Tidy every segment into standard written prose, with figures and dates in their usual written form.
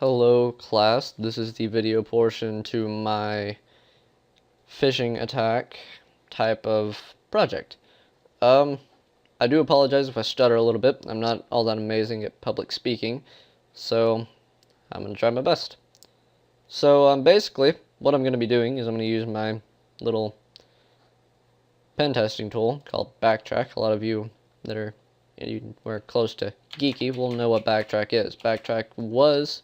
Hello class, this is the video portion to my phishing attack type of project. I do apologize if I stutter a little bit. I'm not all that amazing at public speaking, so I'm going to try my best. So basically, what I'm going to be doing is I'm going to use my little pen testing tool called Backtrack. A lot of you that were close to geeky will know what Backtrack is. Backtrack was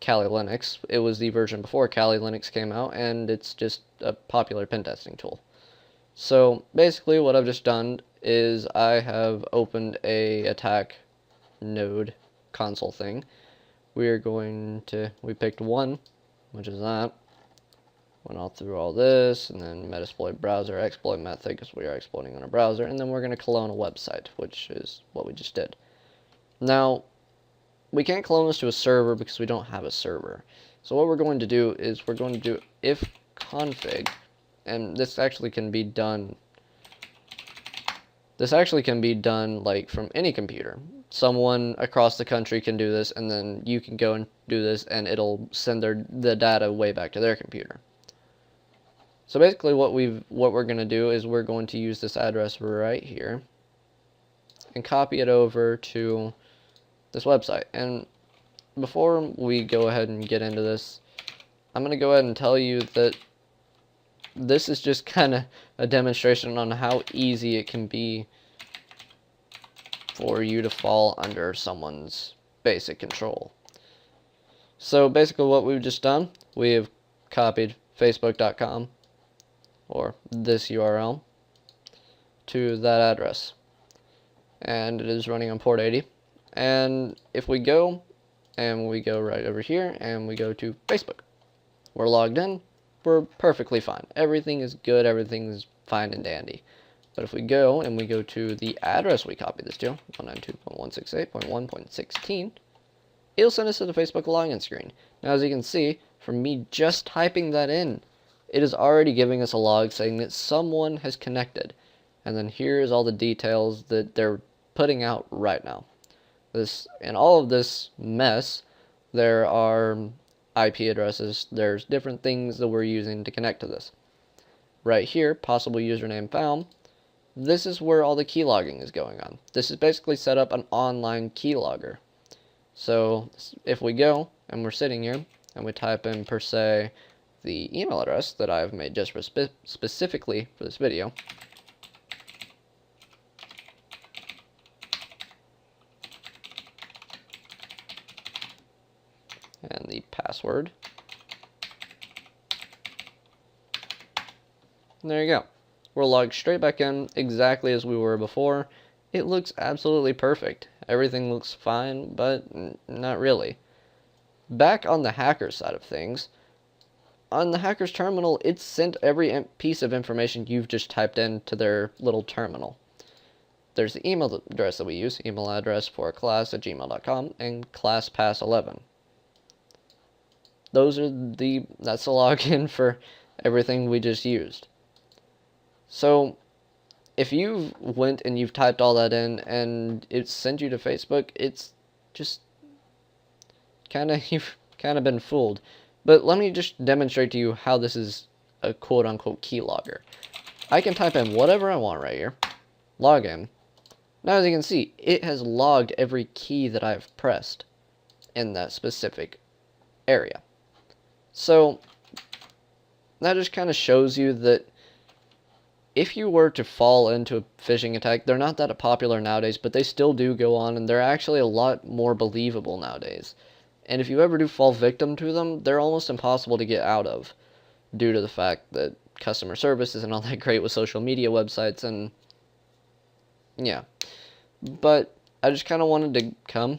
Kali Linux. It was the version before Kali Linux came out, and it's just a popular pen testing tool. So basically what I've just done is I have opened a attack node console thing. We picked one, which is that. Went all through all this, and then Metasploit browser exploit method, because we are exploiting on a browser, and then we're going to clone a website, which is what we just did. Now, we can't clone this to a server because we don't have a server. So what we're going to do is we're going to do if config, and this actually can be done like from any computer. Someone across the country can do this, and then you can go and do this, and it'll send the data way back to their computer. So basically what we're going to do is we're going to use this address right here and copy it over to this website. And before we go ahead and get into this, I'm going to go ahead and tell you that this is just kind of a demonstration on how easy it can be for you to fall under someone's basic control. So basically what we've just done, we have copied facebook.com or this URL to that address, and it is running on port 80. And if we go right over here and we go to Facebook, we're logged in, we're perfectly fine. Everything is good, everything is fine and dandy. But if we go and we go to the address we copied this to, 192.168.1.16, it'll send us to the Facebook login screen. Now as you can see, from me just typing that in, it is already giving us a log saying that someone has connected. And then here's all the details that they're putting out right now. In all of this mess, there are IP addresses, there's different things that we're using to connect to this. Right here, possible username found, this is where all the keylogging is going on. This is basically set up an online keylogger. So if we go and we're sitting here and we type in per se the email address that I've made just specifically for this video, and the password. And there you go. We're logged straight back in exactly as we were before. It looks absolutely perfect. Everything looks fine, but not really. Back on the hacker side of things, on the hacker's terminal, it's sent every piece of information you've just typed into their little terminal. There's the email address that we use, email address for class@gmail.com, and classpass11. That's the login for everything we just used. So if you went and you've typed all that in and it's sent you to Facebook, it's just you've kind of been fooled. But let me just demonstrate to you how this is a quote-unquote keylogger. I can type in whatever I want right here, log in. Now as you can see, it has logged every key that I've pressed in that specific area. So that just kind of shows you that if you were to fall into a phishing attack, they're not that popular nowadays, but they still do go on, and they're actually a lot more believable nowadays. And if you ever do fall victim to them, they're almost impossible to get out of, due to the fact that customer service isn't all that great with social media websites, and yeah. But I just kind of wanted to come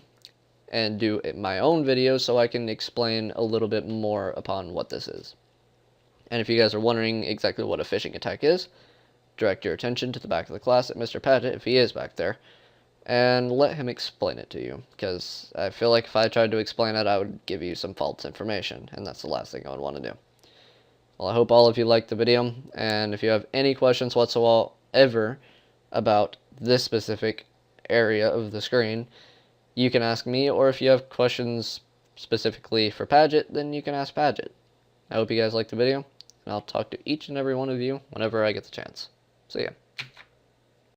and do my own video so I can explain a little bit more upon what this is. And if you guys are wondering exactly what a phishing attack is, direct your attention to the back of the class at Mr. Paget, if he is back there, and let him explain it to you, because I feel like if I tried to explain it, I would give you some false information, and that's the last thing I would want to do. Well, I hope all of you liked the video, and if you have any questions whatsoever about this specific area of the screen, you can ask me, or if you have questions specifically for Padgett, then you can ask Padgett. I hope you guys liked the video, and I'll talk to each and every one of you whenever I get the chance. See ya.